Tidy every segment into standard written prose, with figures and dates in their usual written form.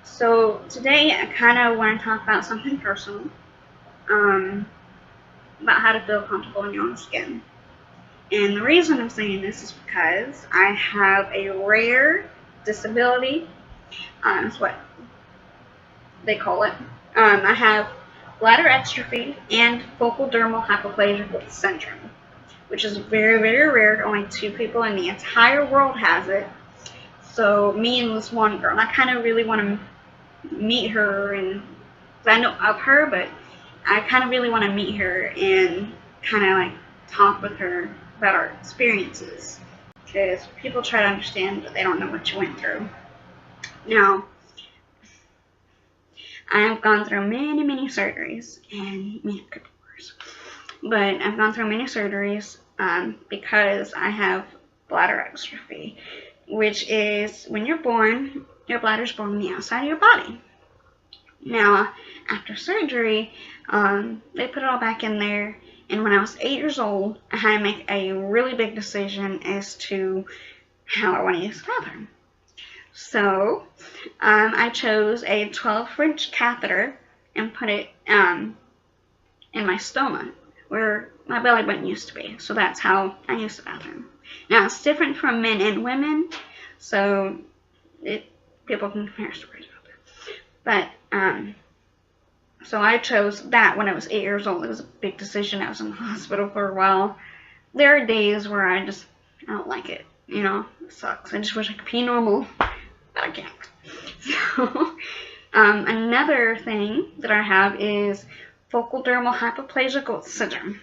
So today I kind of want to talk about something personal, um, about how to feel comfortable in your own skin. And the reason I'm saying this is because I have a rare disability. That's what they call it. I have bladder exstrophy and focal dermal hypoplasia syndrome, which is very, very rare. Only 2 people in the entire world has it. So me and this one girl, and I kind of really want to meet her, and I know of her, but I kind of really want to meet her and kind of like talk with her about our experiences, because people try to understand, but they don't know what you went through. Now, I've gone through many, many surgeries, and many good worse, but I've gone through many surgeries because I have bladder exstrophy, which is when you're born, your bladder's born on the outside of your body. Now, after surgery, they put it all back in there, and when I was 8 years old, I had to make a really big decision as to how I want to use the bathroom. So, I chose a 12-French catheter and put it in my stoma, where my belly button used to be. So that's how I use the bathroom. Now, it's different from men and women, so people can compare stories about that. But, so I chose that when I was 8 years old. It was a big decision. I was in the hospital for a while. There are days where I don't like it. You know, it sucks. I just wish I could pee normal, but I can't. So, another thing that I have is focal dermal hypoplasia syndrome.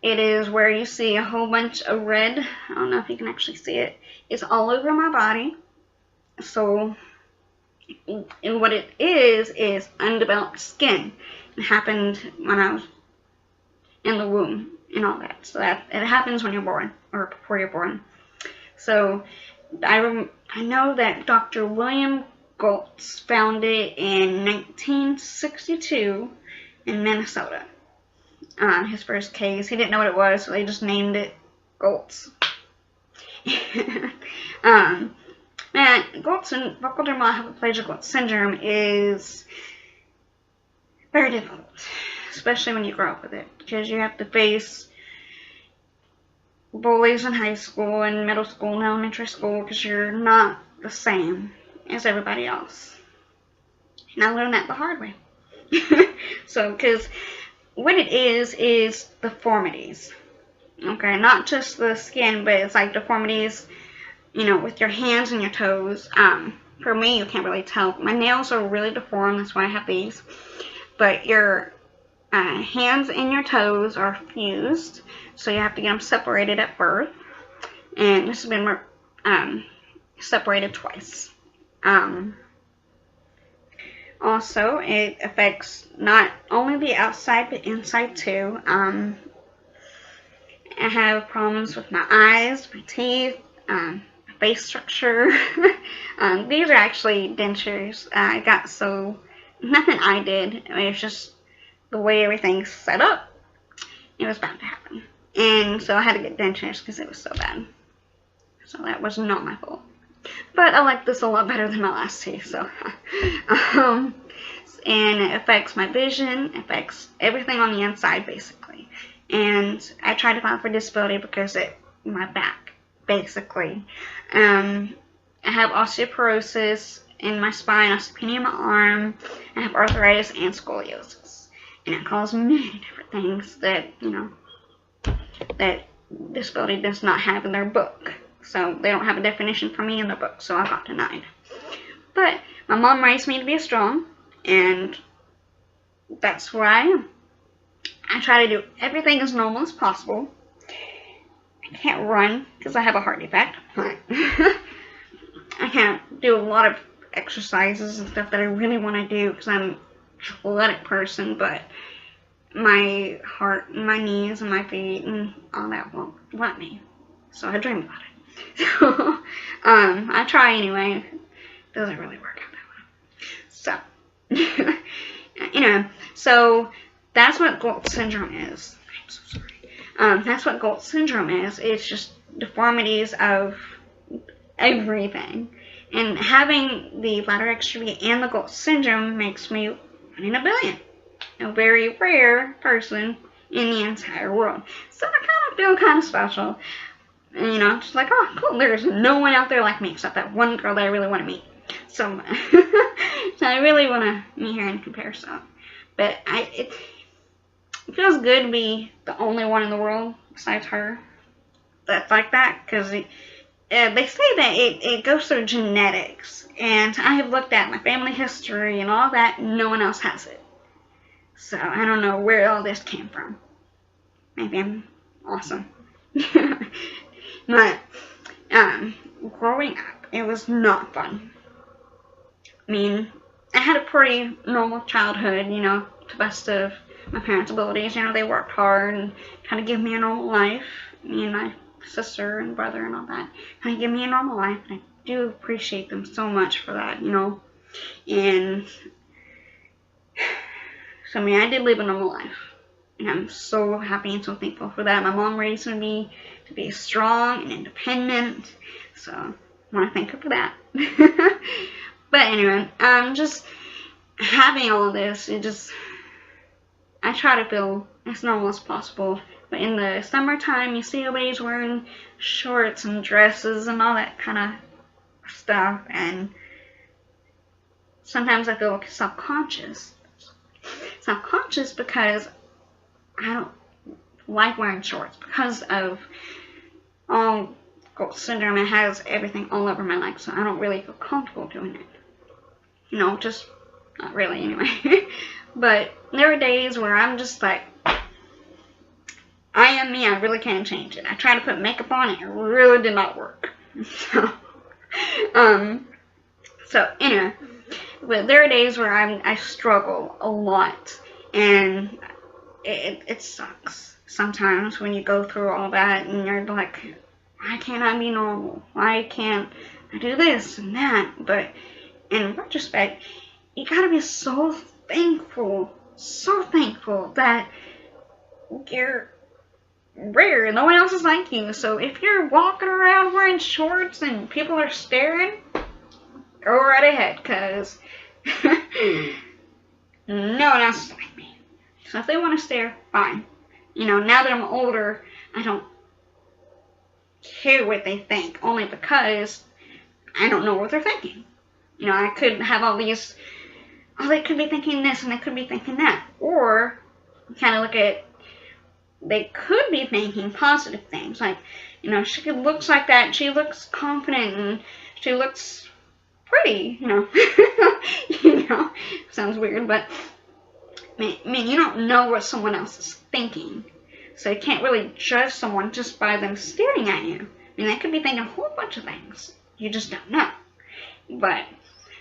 It is where you see a whole bunch of red. I don't know if you can actually see it. It's all over my body. So, and what it is undeveloped skin. It happened when I was in the womb and all that. So that it happens when you're born, or before you're born. So I know that Dr. William Goltz found it in 1962 in Minnesota. His first case, he didn't know what it was, so they just named it Goltz. Goltz and focal dermal hypoplasia syndrome is very difficult, especially when you grow up with it, because you have to face bullies in high school and middle school and elementary school, because you're not the same as everybody else. And I learned that the hard way. So, because what it is deformities. Okay, not just the skin, but it's like deformities, you know, with your hands and your toes. For me, you can't really tell. My nails are really deformed, that's why I have these. But your hands and your toes are fused, so you have to get them separated at birth. And this has been separated twice. Also, it affects not only the outside, but inside too. I have problems with my eyes, my teeth, face structure. These are actually dentures. I got so, nothing I did. I mean, it's just the way everything's set up. It was bound to happen. And so I had to get dentures because it was so bad. So that was not my fault. But I like this a lot better than my last two. So, and it affects my vision, affects everything on the inside basically. And I tried to file for disability because of my back, basically. I have osteoporosis in my spine, osteopenia in my arm. I have arthritis and scoliosis. And it caused many different things that, you know, that disability does not have in their book. So they don't have a definition for me in the book, so I got denied. But my mom raised me to be strong, and that's where I am. I try to do everything as normal as possible. I can't run because I have a heart defect. I can't do a lot of exercises and stuff that I really want to do because I'm an athletic person, but my heart and my knees and my feet and all that won't let me. So I dream about it. So I try anyway. It doesn't really work out that well. So, you know, so that's what Goltz syndrome is. I'm so sorry. That's what Goltz syndrome is. It's just deformities of everything. And having the bladder exstrophy and the goltz syndrome makes me 1 in a billion. A very rare person in the entire world. So I kind of feel kind of special. And, you know, just like, oh, cool, there's no one out there like me except that one girl that I really want to meet. So, so I really want to meet her and compare stuff. But it feels good to be the only one in the world besides her that's like that, because they say that it goes through genetics, and I have looked at my family history and all that, and no one else has it. So I don't know where all this came from. Maybe I'm awesome. But growing up, it was not fun. I mean, I had a pretty normal childhood, you know, to the best of my parents' abilities. You know, they worked hard and kind of gave me a normal life. Me and my sister and brother and all that kind of give me a normal life. And I do appreciate them so much for that, you know. And so, I mean, I did live a normal life. And I'm so happy and so thankful for that. My mom raised me to be strong and independent. So, I want to thank her for that. But anyway, just having all of this, I try to feel as normal as possible. But in the summertime, you see everybody's wearing shorts and dresses and all that kind of stuff. And sometimes I feel self-conscious. Self-conscious because I don't like wearing shorts because of goltz syndrome. It has everything all over my legs, so I don't really feel comfortable doing it. You know, just not really anyway. But there are days where I'm just like, I am me, I really can't change it. I tried to put makeup on, it really did not work. So anyway, but there are days where I struggle a lot, and it sucks sometimes when you go through all that and you're like, why can't I be normal? Why can't I do this and that? But in retrospect, you gotta be so thankful that you're rare. No one else is like you. So if you're walking around wearing shorts and people are staring, go right ahead, because no one else is like me. So if they want to stare, fine. You know, now that I'm older, I don't care what they think, only because I don't know what they're thinking. You know, I could have all these, oh, they could be thinking this and they could be thinking that. Or kind of look at, they could be thinking positive things. Like, you know, she looks like that, she looks confident, and she looks pretty, you know. You know, sounds weird, but I mean, you don't know what someone else is thinking. So you can't really judge someone just by them staring at you. I mean, they could be thinking a whole bunch of things. You just don't know. But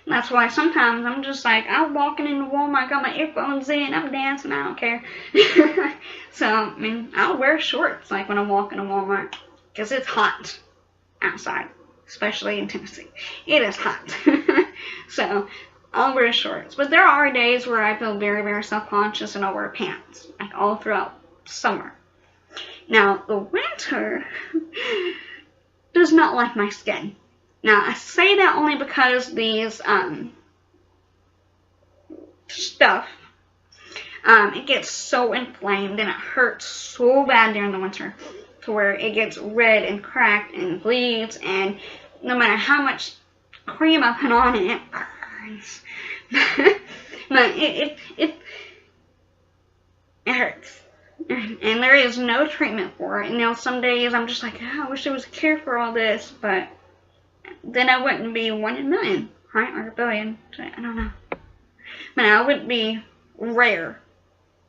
that's why sometimes I'm just like, I'm walking into Walmart, got my earphones in, I'm dancing, I don't care. So, I mean, I'll wear shorts like when I'm walking to Walmart, because it's hot outside, especially in Tennessee. It is hot. So, I'll wear shorts. But there are days where I feel very, very self-conscious and I'll wear pants, like all throughout summer. Now, the winter does not like my skin. Now, I say that only because these stuff, it gets so inflamed and it hurts so bad during the winter to where it gets red and cracked and bleeds, and no matter how much cream I put on it, it burns. But it hurts. And there is no treatment for it. You know, some days I'm just like, oh, I wish there was a cure for all this, but then I wouldn't be 1 in a million, right? Or a billion. I don't know. But I would be rare.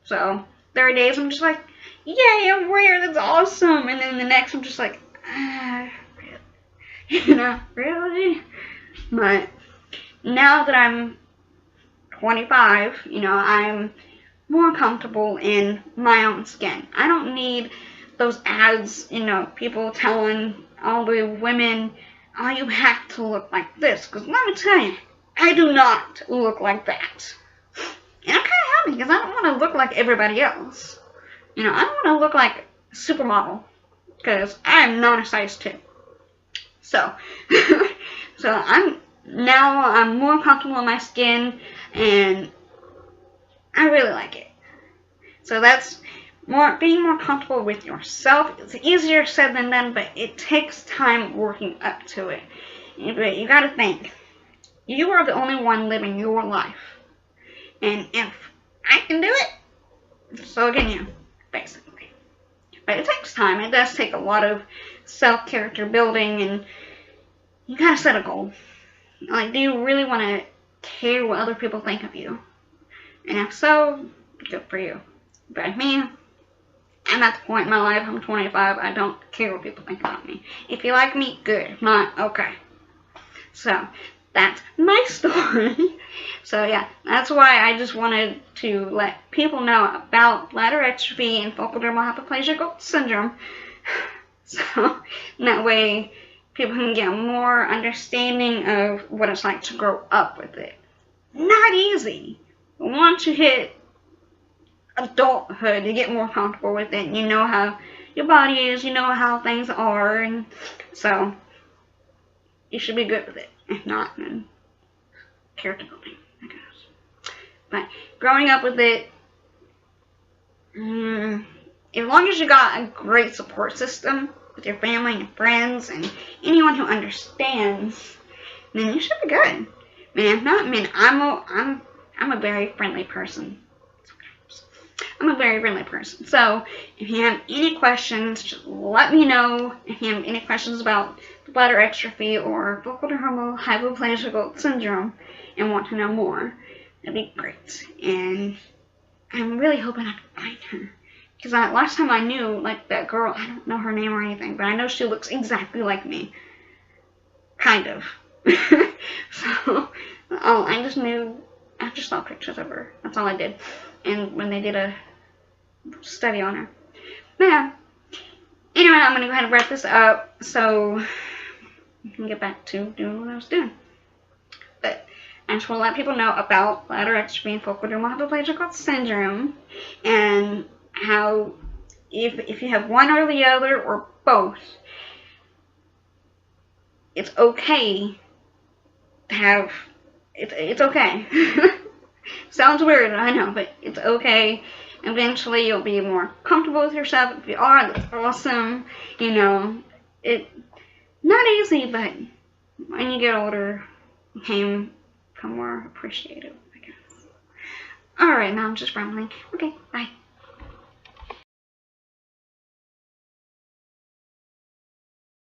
So there are days I'm just like, yay, I'm rare, that's awesome. And then the next I'm just like, really? You know, really? But now that I'm 25, you know, I'm more comfortable in my own skin. I don't need those ads, you know, people telling all the women, oh, you have to look like this. Because let me tell you, I do not look like that. And I'm kind of happy because I don't want to look like everybody else. You know, I don't want to look like a supermodel because I am not a size 2. So, so I'm now I'm more comfortable in my skin, and I really like it. So that's being more comfortable with yourself. It's easier said than done, but it takes time working up to it. But you gotta think, you are the only one living your life. And if I can do it, so can you, basically. But it takes time. It does take a lot of self-character building, and you gotta set a goal. Like, do you really want to care what other people think of you? And if so, good for you. But me, I'm at the point in my life, I'm 25, I don't care what people think about me. If you like me, good. If not, okay. So, that's my story. So yeah, that's why I just wanted to let people know about bladder exstrophy and focal dermal hypoplasia goltz syndrome. So that way people can get more understanding of what it's like to grow up with it. Not easy. But once you hit adulthood, you get more comfortable with it. You know how your body is, you know how things are, and so you should be good with it. If not, then character building, I guess. But growing up with it, as long as you got a great support system with your family and your friends and anyone who understands, then you should be good. Man, if not, man, I'm a very friendly person. I'm a very friendly person. So if you have any questions, just let me know. If you have any questions about the bladder exstrophy or focal dermal hypoplasia goltz syndrome and want to know more, that'd be great. And I'm really hoping I can find her. Because last time I knew, like, that girl, I don't know her name or anything, but I know she looks exactly like me. Kind of. So, I just saw pictures of her. That's all I did. And when they did a study on her. But yeah. Anyway, I'm going to go ahead and wrap this up so I can get back to doing what I was doing. But I just want to let people know about bladder exstrophy and focal dermal hypoplasia goltz syndrome, and how if you have one or the other or both, it's okay to have, it's okay. Sounds weird, I know, but it's okay. Eventually you'll be more comfortable with yourself. If you are, that's awesome. You know, it not easy, but when you get older, you can become more appreciative, I guess. Alright, now I'm just rambling. Okay, bye.